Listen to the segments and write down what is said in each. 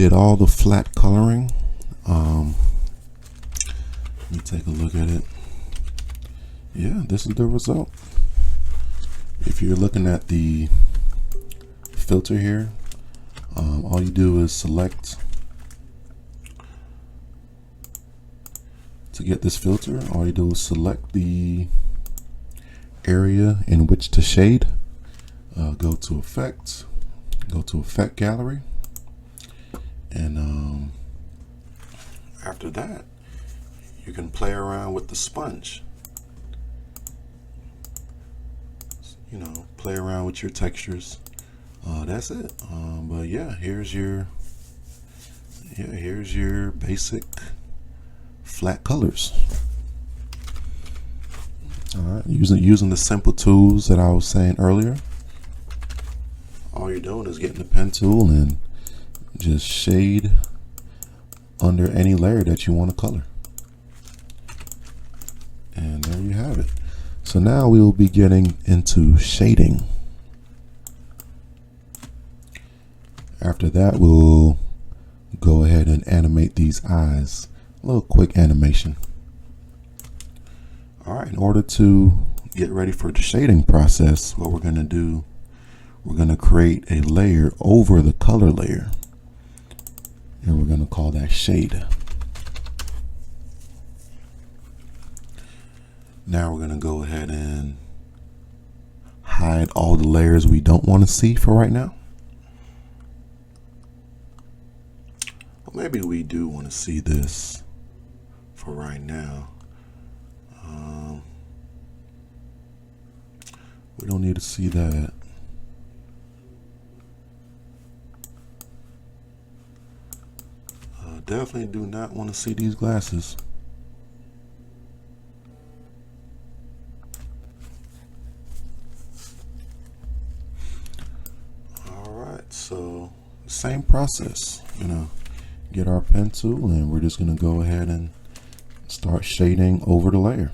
did all the flat coloring. Let me take a look at it. Yeah, this is the result. If you're looking at the filter here, all you do is select to get this filter. All you do is select the area in which to shade. Go to effects, go to effect gallery, and after that you can play around with the sponge. You know, play around with your textures. That's it. But yeah, here's your basic flat colors. All right, using the simple tools that I was saying earlier. All you're doing is getting the pen tool and just shade under any layer that you want to color. And there you have it. So now we will be getting into shading. After that, we'll go ahead and animate these eyes. A little quick animation. All right, in order to get ready for the shading process, what we're going to do, we're going to create a layer over the color layer, and we're going to call that shade. Now we're going to go ahead and hide all the layers we don't want to see for right now. Well, maybe we do want to see this for right now. We don't need to see that. Definitely do not want to see these glasses. Alright, so same process. Get our pen tool, and we're just going to go ahead and start shading over the layer.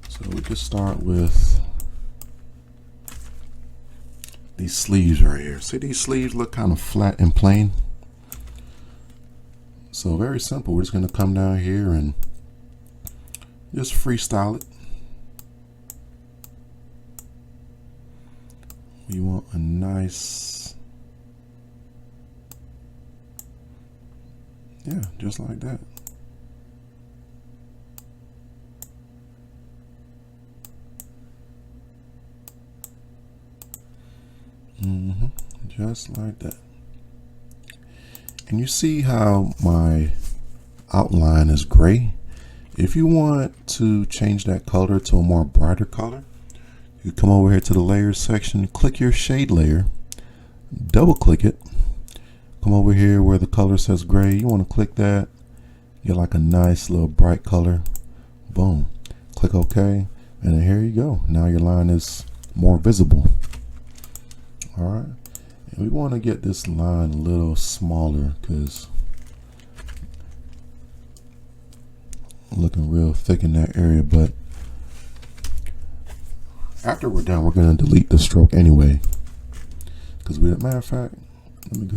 So we could start with these sleeves right here. See, these sleeves look kind of flat and plain. So very simple. We're just going to come down here and just freestyle it. We want a nice, yeah, just like that. Just like that. And you see how my outline is gray? If you want to change that color to a more brighter color, you come over here to the layers section, click your shade layer, double click it, come over here where the color says gray, you want to click that, get like a nice little bright color, boom, click OK, and then here you go. Now your line is more visible. All right, and we want to get this line a little smaller because looking real thick in that area. But after we're done, we're going to delete the stroke anyway, because matter of fact, let me do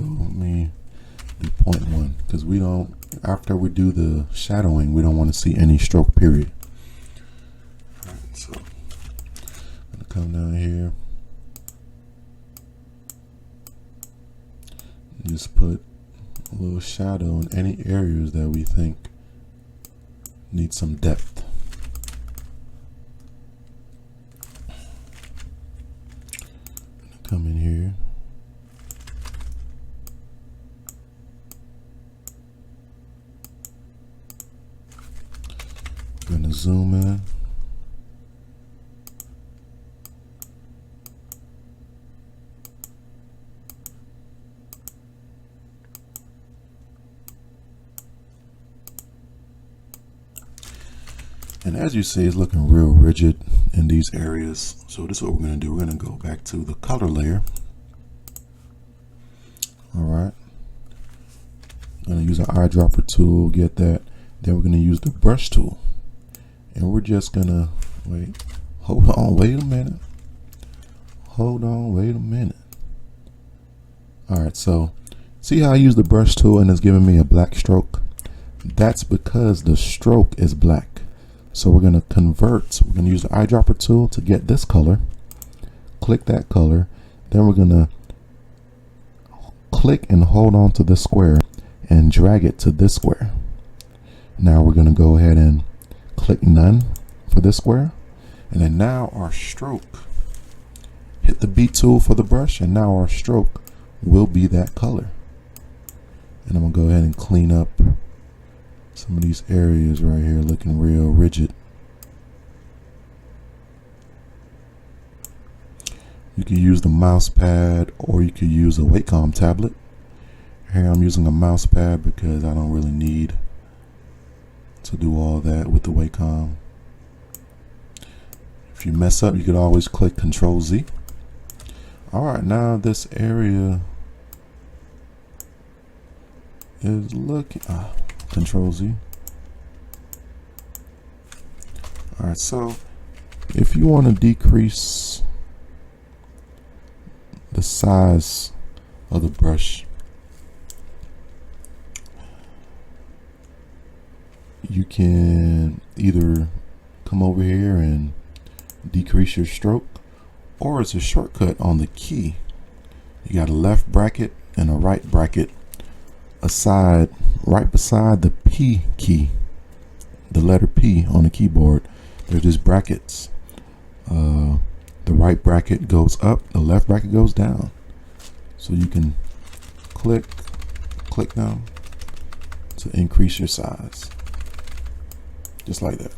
0.1, because we don't, after we do the shadowing, we don't want to see any stroke period. All right, so I'm going to come down here, just put a little shadow in any areas that we think need some depth. Come in here, I'm gonna zoom in. And as you see, it's looking real rigid in these areas. So this is what we're going to do. We're going to go back to the color layer. All right. I'm going to use an eyedropper tool, get that. Then we're going to use the brush tool. And we're just going to, wait a minute. hold on, wait a minute. All right, so see how I use the brush tool and it's giving me a black stroke? That's because the stroke is black. So we're gonna convert, we're gonna use the eyedropper tool to get this color, click that color, then we're gonna click and hold on to this square and drag it to this square. Now we're gonna go ahead and click none for this square, and then now our stroke, hit the B tool for the brush, and now our stroke will be that color. And I'm gonna go ahead and clean up some of these areas right here looking real rigid. You can use the mouse pad or you could use a Wacom tablet. Here I'm using a mouse pad because I don't really need to do all that with the Wacom. If you mess up, you could always click Control Z. Alright, now this area is looking, Control Z. Alright, so if you want to decrease the size of the brush, you can either come over here and decrease your stroke, or it's a shortcut on the key. You got a left bracket and a right bracket aside, right beside the P key, the letter P on the keyboard. They're just brackets. The right bracket goes up, the left bracket goes down. So you can click them to increase your size. Just like that.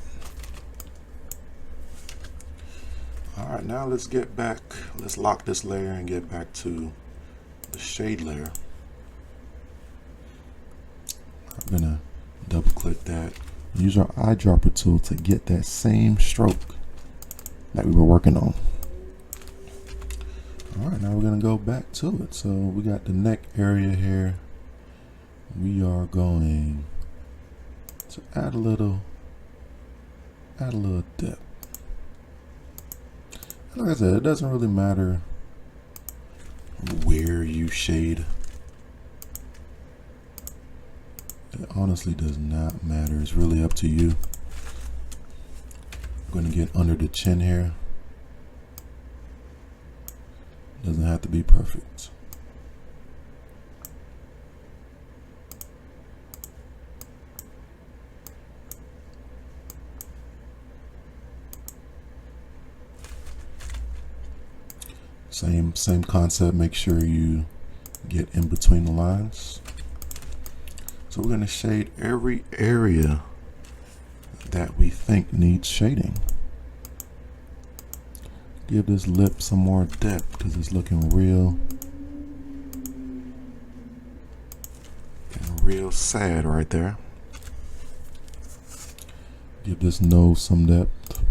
Alright, now let's get back, let's lock this layer and get back to the shade layer. I'm gonna double click that. Use our eyedropper tool to get that same stroke that we were working on. Alright, now we're gonna go back to it. So we got the neck area here. We are going to add a little depth. Like I said, it doesn't really matter where you shade. It honestly does not matter. It's really up to you. I'm going to get under the chin here. Doesn't have to be perfect. Same concept. Make sure you get in between the lines. So we're going to shade every area that we think needs shading. Give this lip some more depth because it's looking real sad right there. Give this nose some depth.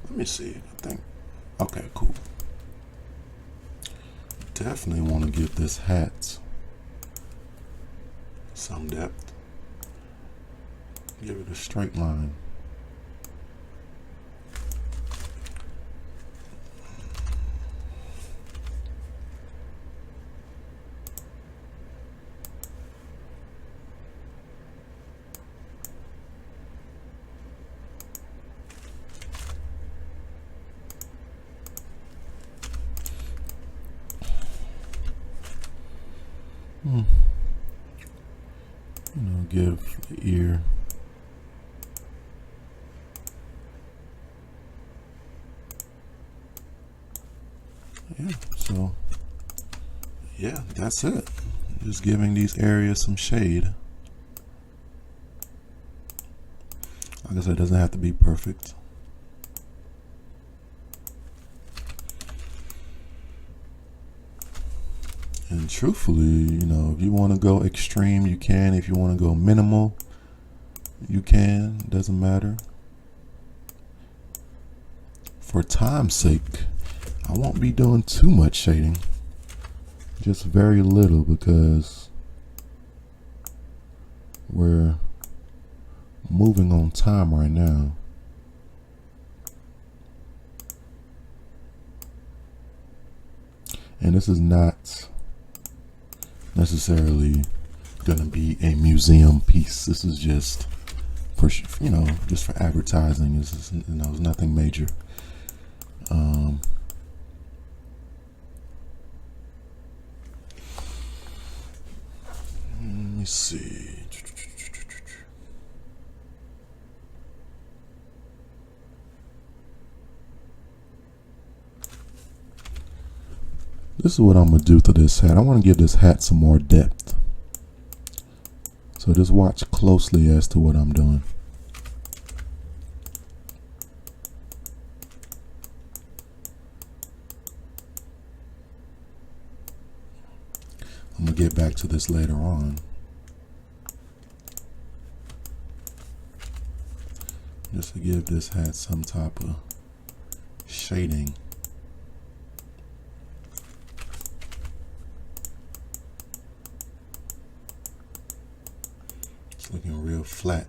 Let me see, I think, okay, cool. Definitely want to give this hat some depth. Give it a straight line. You know, give the ear so yeah, that's it. Just giving these areas some shade. Like I said, it doesn't have to be perfect. And truthfully, you know, if you want to go extreme, you can. If you want to go minimal, you can. Doesn't matter. For time's sake, I won't be doing too much shading. Just very little because we're moving on time right now. And this is not necessarily going to be a museum piece. This is just for, just for advertising. It's nothing major. Let me see. This is what I'm going to do to this hat. I want to give this hat some more depth. So just watch closely as to what I'm doing. I'm going to get back to this later on. Just to give this hat some type of shading. It's looking real flat.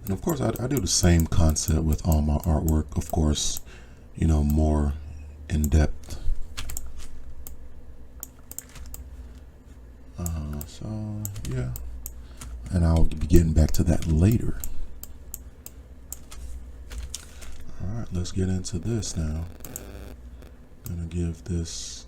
And of course, I do the same concept with all my artwork. Of course, more in depth. So yeah, and I'll be getting back to that later. All right, let's get into this now. I'm gonna give this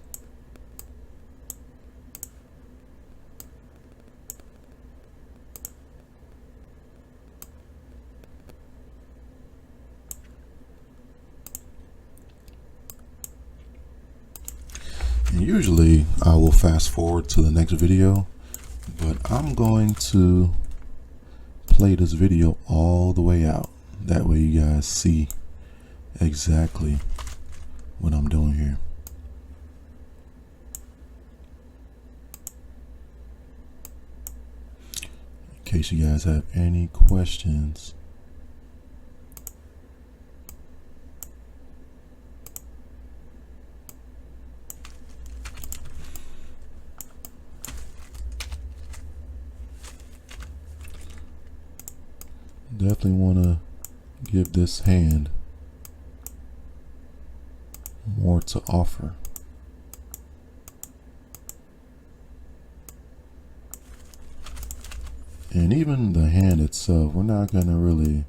and usually I will fast forward to the next video, but I'm going to play this video all the way out. That way you guys see exactly what I'm doing here. In case you guys have any questions. Definitely want to give this hand more to offer. And even the hand itself, we're not going to really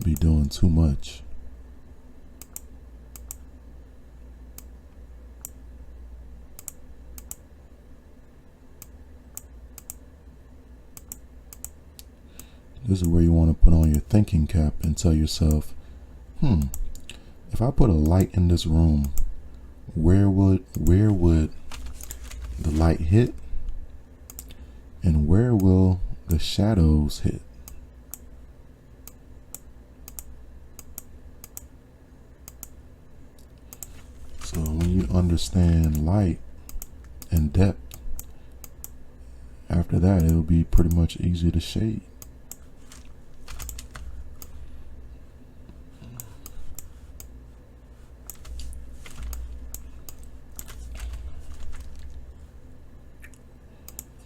be doing too much. This is where you want to put on your thinking cap and tell yourself, if I put a light in this room, where would the light hit, and where will the shadows hit? So when you understand light and depth, after that it'll be pretty much easy to shade.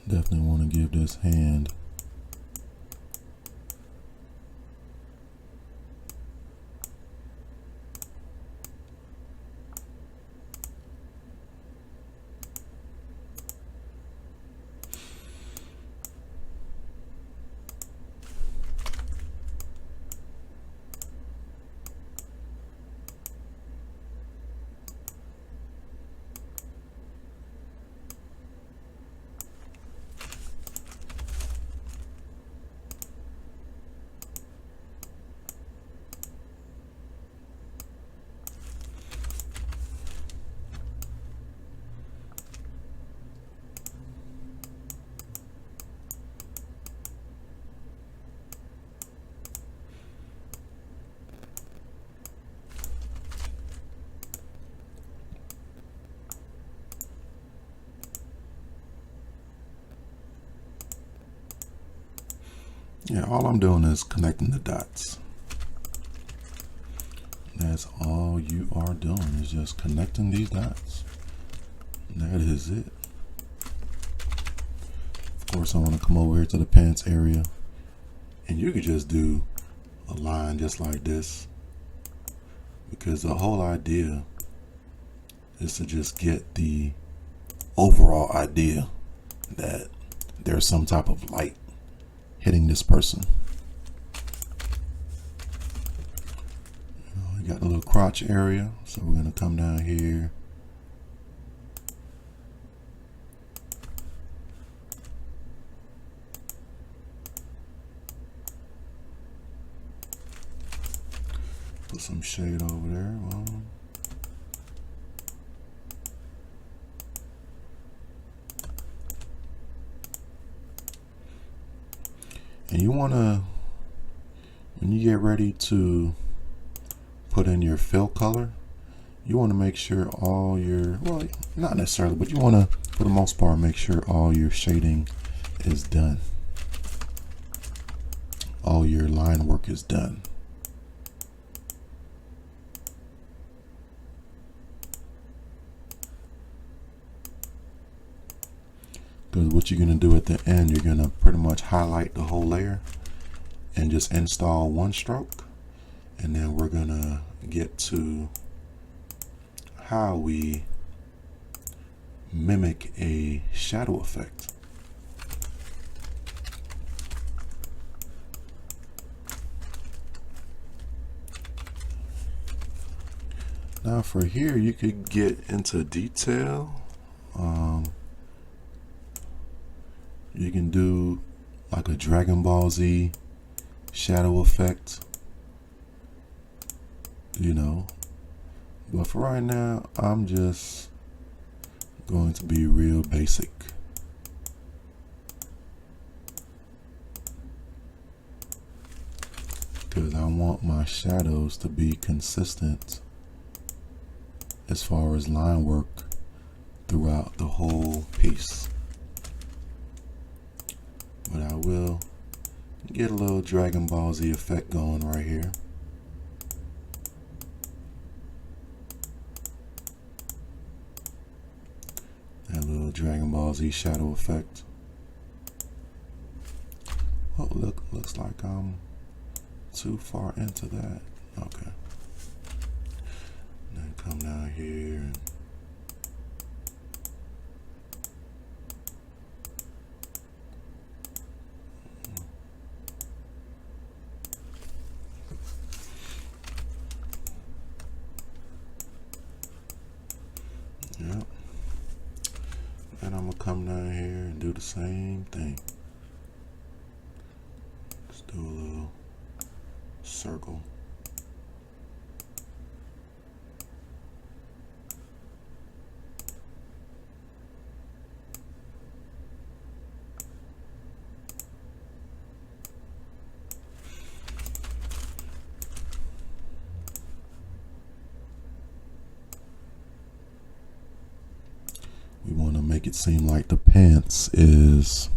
Definitely want to give this hand Yeah, all I'm doing is connecting the dots. Now that's all you are doing, is just connecting these dots. And that is it. Of course, I want to come over here to the pants area, and you could just do a line just like this, because the whole idea is to just get the overall idea that there's some type of light hitting this person. You got the little crotch area, so we're going to come down here. Put some shade over there. And you want to, when you get ready to put in your fill color, you want to make sure all your, well, not necessarily, but you want to, for the most part, make sure all your shading is done. All your line work is done. Because what you're going to do at the end, you're going to pretty much highlight the whole layer and just install one stroke. And then we're going to get to how we mimic a shadow effect. Now for here, you could get into detail. You can do like a Dragon Ball Z shadow effect, you know, but for right now, I'm just going to be real basic. Because I want my shadows to be consistent as far as line work throughout the whole piece. But I will get a little Dragon Ball Z effect going right here. That little Dragon Ball Z shadow effect. Oh, looks like I'm too far into that. Okay. Then come down here and and I'm gonna come down here and do the same thing. Just do a little circle. We want to make it seem like the pants is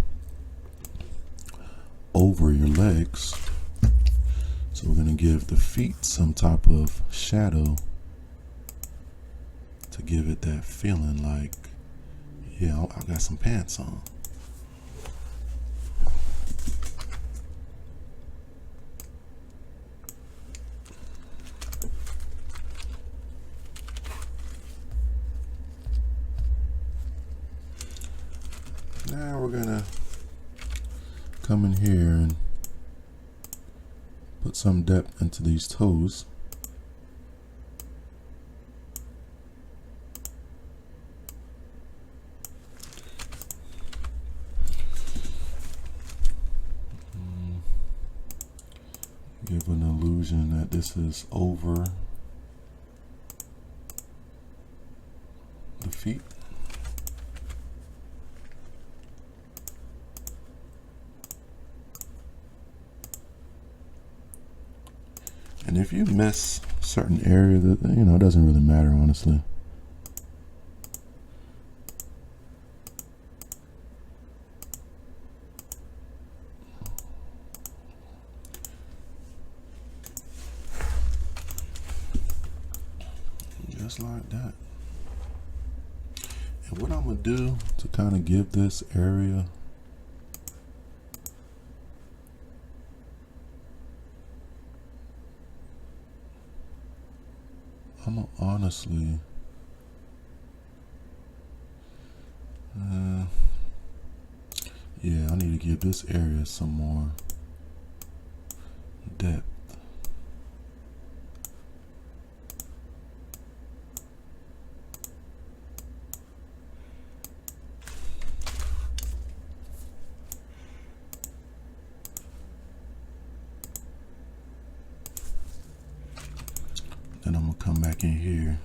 over your legs. So we're going to give the feet some type of shadow to give it that feeling like, yeah, I got some pants on. Now we're gonna come in here and put some depth into these toes. Give an illusion that this is over the feet. And if you miss certain area, that, you know, it doesn't really matter, honestly. just like that. And what I'm gonna do to kind of give this area I'm gonna honestly yeah, I need to give this area some more depth. Then I'm gonna come back in here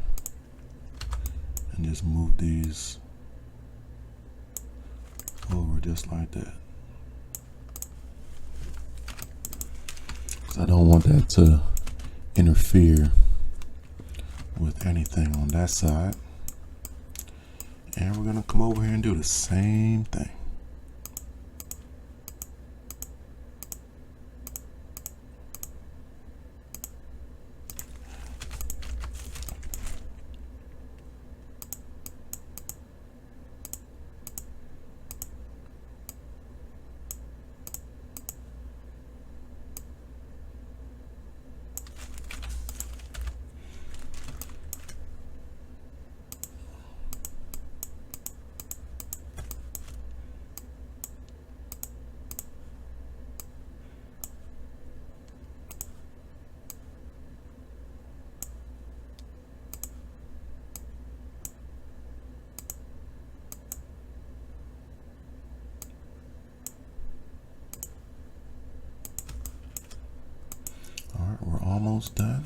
and just move these over just like that. Because I don't want that to interfere with anything on that side. And we're gonna come over here and do the same thing. Alright, we're almost done.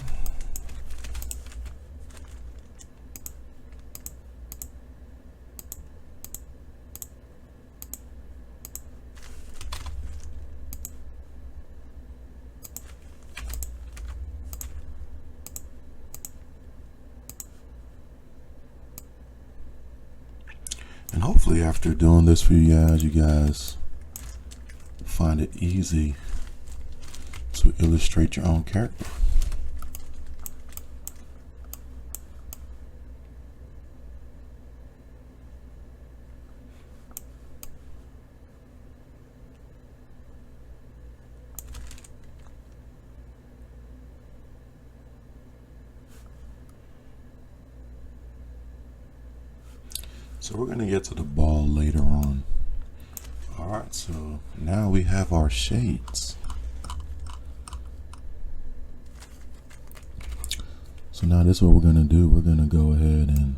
And hopefully after doing this for you guys find it easy to illustrate your own character. So we're going to get to the ball later on. Alright, so now we have our shades. So now this is what we're going to do. We're going to go ahead and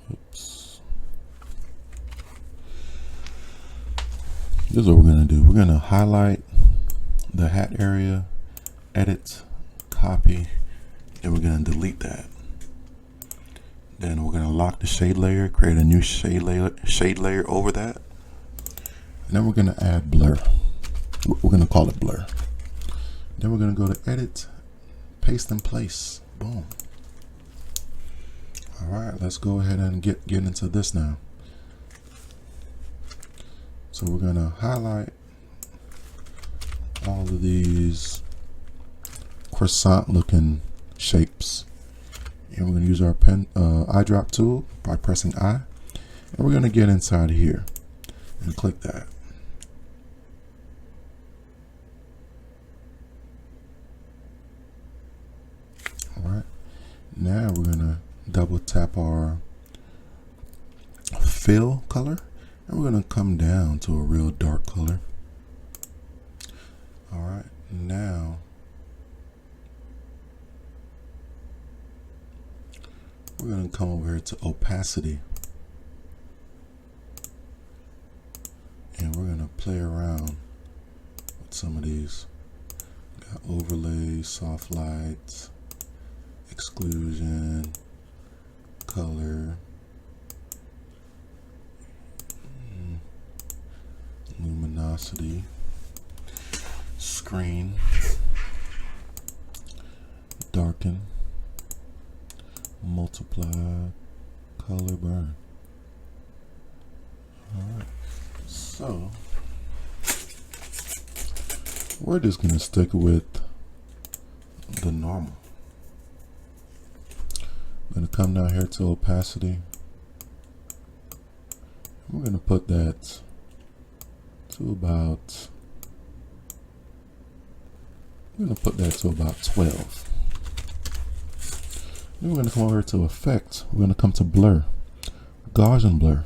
this is what we're going to do. We're going to highlight the hat area, edit, copy, and we're going to delete that. Then we're going to lock the shade layer, create a new shade layer over that. And then we're going to add blur. We're going to call it blur. Then we're going to go to edit, paste and place. Boom. All right, let's go ahead and get into this now. So we're going to highlight all of these croissant looking shapes. And we're going to use our eyedrop tool by pressing I. And we're going to get inside here and click that. All right. Now we're going to double tap our fill color. And we're going to come down to a real dark color. All right. Now we're going to come over here to opacity, and we're going to play around with some of these. Got overlay, soft lights, exclusion, color, luminosity, screen, darken, multiply, color, burn. Alright, so we're just going to stick with the normal. going to come down here to opacity. We're going to put that to about, we're going to put that to about 12. Then we're going to come over to effect. We're going to come to blur, Gaussian blur.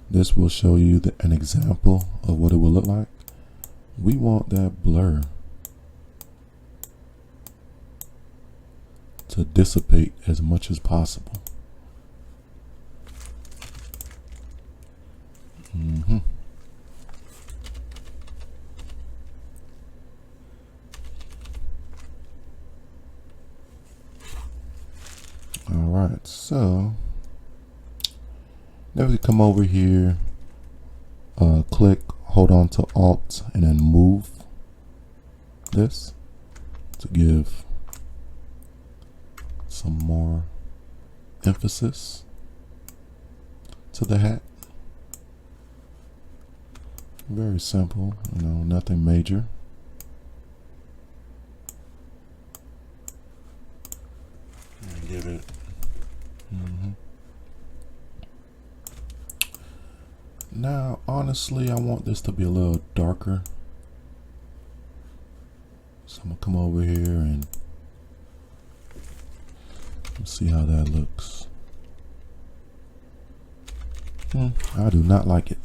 This will show you an example of what it will look like. We want that blur to dissipate as much as possible. All right, so then we come over here, click, hold on to Alt, and then move this to give some more emphasis to the hat. Very simple, you know, nothing major. And give it. Now, honestly, I want this to be a little darker. So I'm gonna come over here and see how that looks. I do not like it.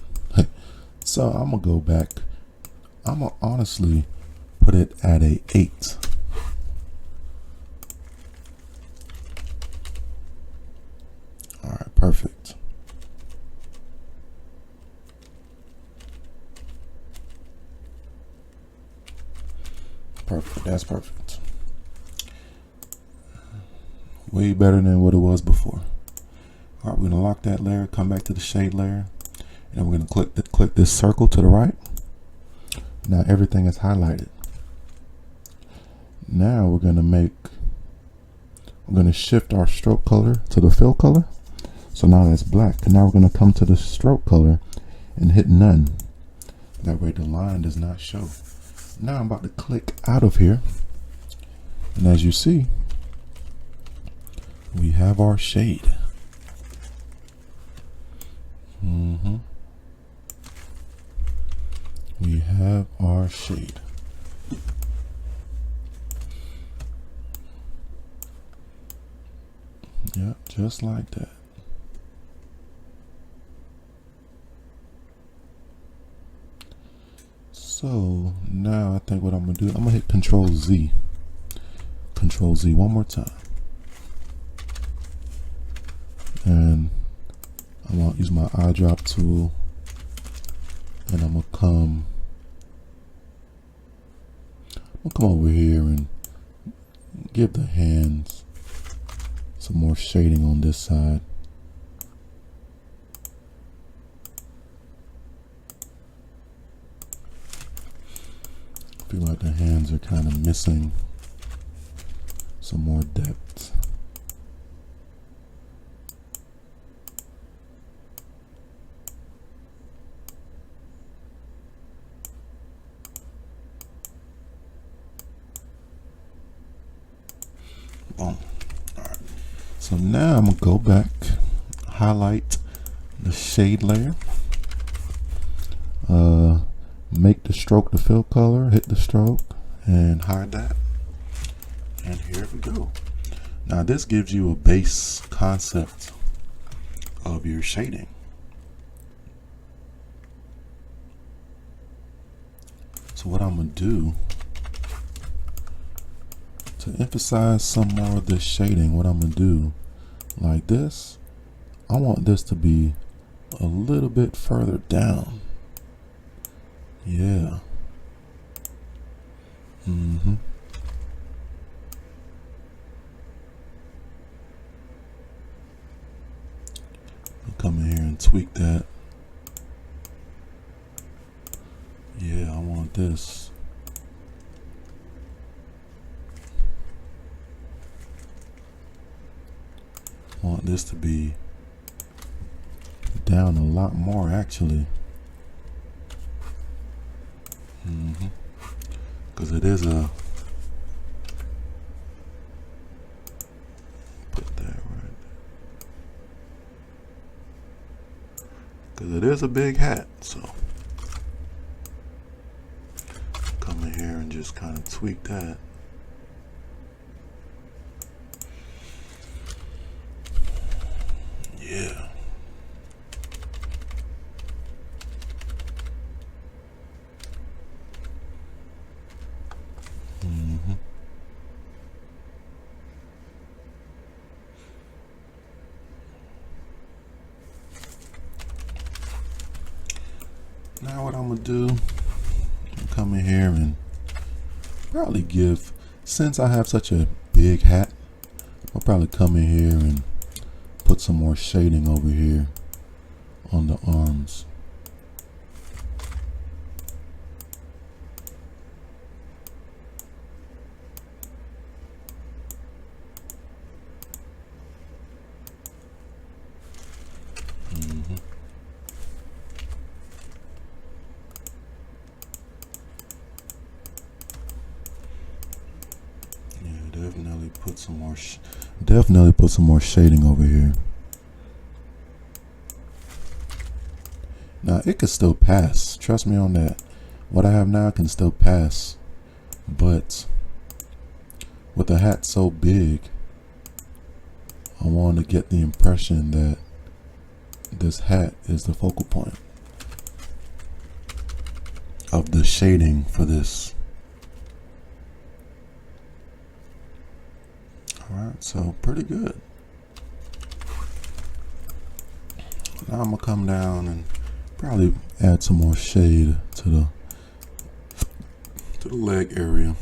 So I'm gonna go back. I'm gonna honestly put it at a 8. All right, perfect. Perfect, that's perfect. Way better than what it was before. All right, we're gonna lock that layer, come back to the shade layer, and we're gonna click this circle to the right. Now everything is highlighted. Now we're gonna shift our stroke color to the fill color. So now that's black. And now we're gonna come to the stroke color and hit none. That way the line does not show. Now I'm about to click out of here. And as you see, we have our shade. We have our shade. Yeah, just like that. So now I think what I'm gonna do, I'm gonna hit Control Z. Control Z one more time. And I'm gonna use my eyedrop tool, and I'm gonna come over here and give the hands some more shading on this side. I feel like the hands are kind of missing some more depth. Boom. Alright. So now I'm gonna go back, highlight the shade layer, make the stroke the fill color, hit the stroke and hide that. And here we go. Now this gives you a base concept of your shading. So what I'm gonna do to emphasize some more of this shading, what I'm gonna do like this, I want this to be a little bit further down. Yeah. I'll come in here and tweak that. Yeah, I want this. I want this to be down a lot more actually. Because it is a, put that because it is a big hat. So come in here and just kind of tweak that. Yeah. Now what I'm gonna do, come in here and probably give, since I have such a big hat, I'll probably come in here and put some more shading over here on the arms. Definitely put some more shading over here. Now it can still pass. Trust me on that. What I have now can still pass, but with a hat so big, I want to get the impression that this hat is the focal point of the shading for this. Alright, so pretty good. Now I'm gonna come down and probably add some more shade to the leg area.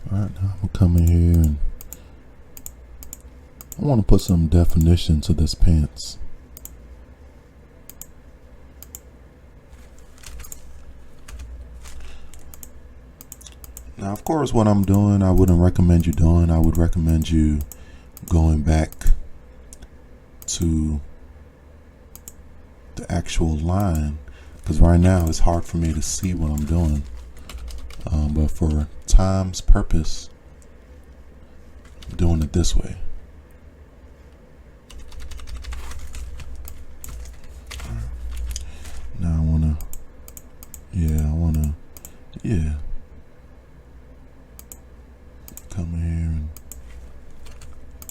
Alright, now I'm gonna come in here and I want to put some definition to this pants. Now, of course, what I'm doing, I wouldn't recommend you doing. I would recommend you going back to the actual line, because right now it's hard for me to see what I'm doing. But for time's purpose, I'm doing it this way. Now I wanna, come in here and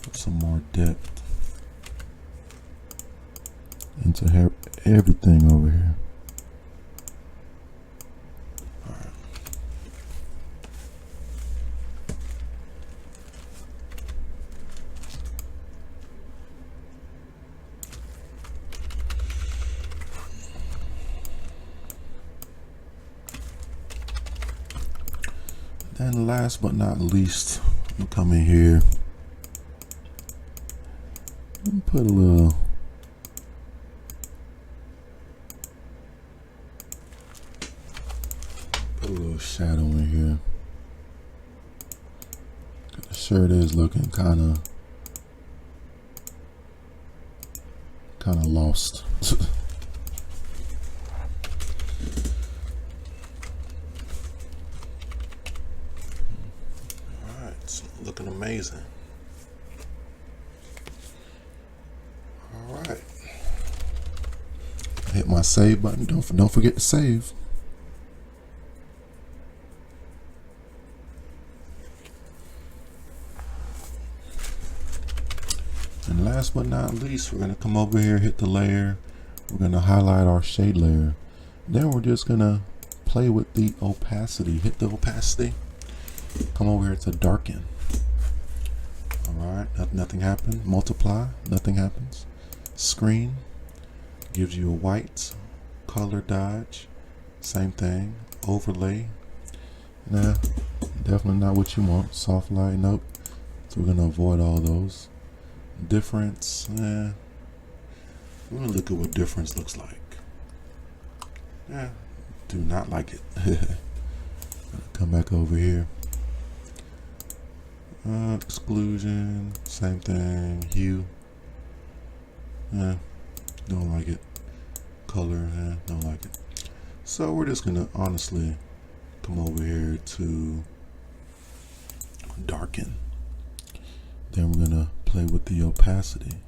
put some more depth into everything over here. And last but not least, I'm gonna come in here and put a little shadow in here. The shirt is looking kind of lost. Looking amazing. All right. Hit my save button. Don't forget to save. And last but not least, we're gonna come over here, hit the layer. We're gonna highlight our shade layer. Then we're just gonna play with the opacity. Hit the opacity. Come over here to darken. Alright, nothing happened. Multiply, nothing happens. Screen gives you a white. Color dodge, same thing. Overlay, nah, definitely not what you want. Soft light, nope. So we're gonna avoid all those. Difference, we're gonna look at what difference looks like. Yeah, Do not like it. Come back over here. Exclusion, same thing. Hue, don't like it. Color, don't like it. So we're just gonna honestly come over here to darken. Then we're gonna play with the opacity.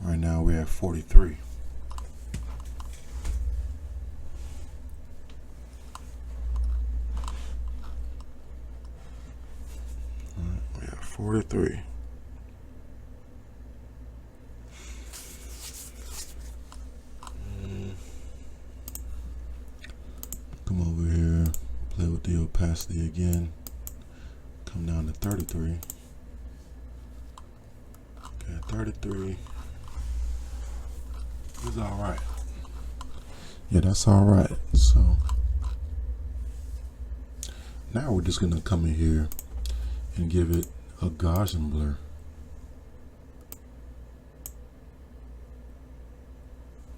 Right now we're at 43. We're at 43. Come over here, play with the opacity again. Come down to 33. Okay, 33 is all right. Yeah, that's all right. So now we're just gonna come in here and give it a Gaussian blur.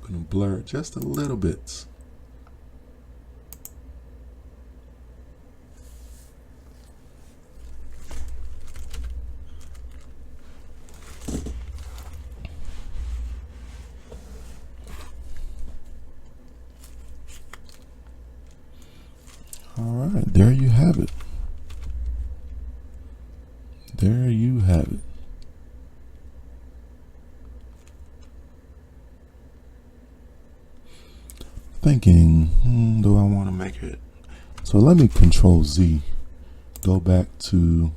Gonna blur it just a little bit. All right, there you have it. There you have it. Thinking, do I want to make it? So let me Control Z, go back to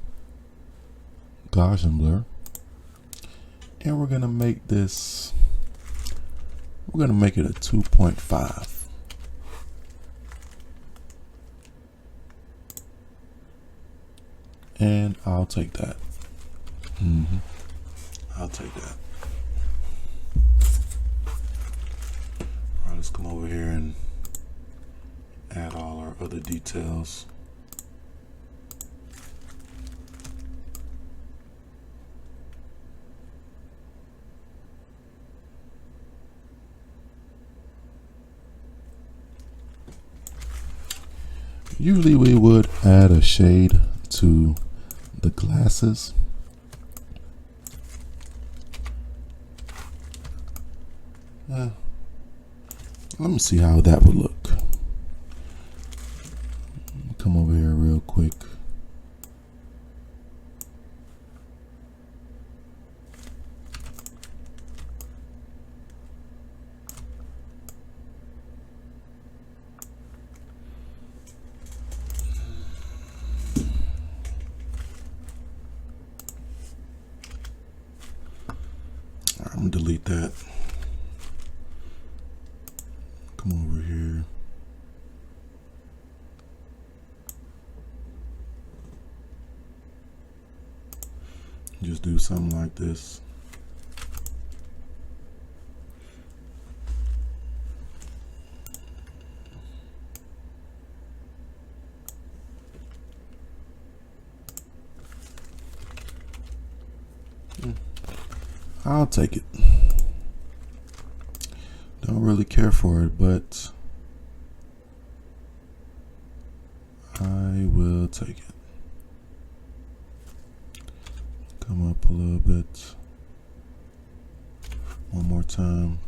Gaussian blur, and we're gonna make this. We're gonna make it a 2.5. And I'll take that. I'll take that. All right, let's come over here and add all our other details. Usually we would add a shade to the glasses. Let me see how that would look. Come over here real quick. I'm gonna delete that. Come over here. Just do something like this. I'll take it. Don't really care for it, but I will take it. Come up a little bit. One more time.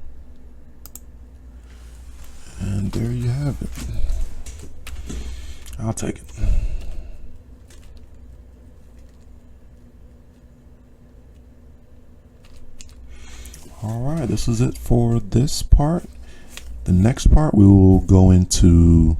And there you have it. I'll take it. All right, this is it for this part. The next part we will go into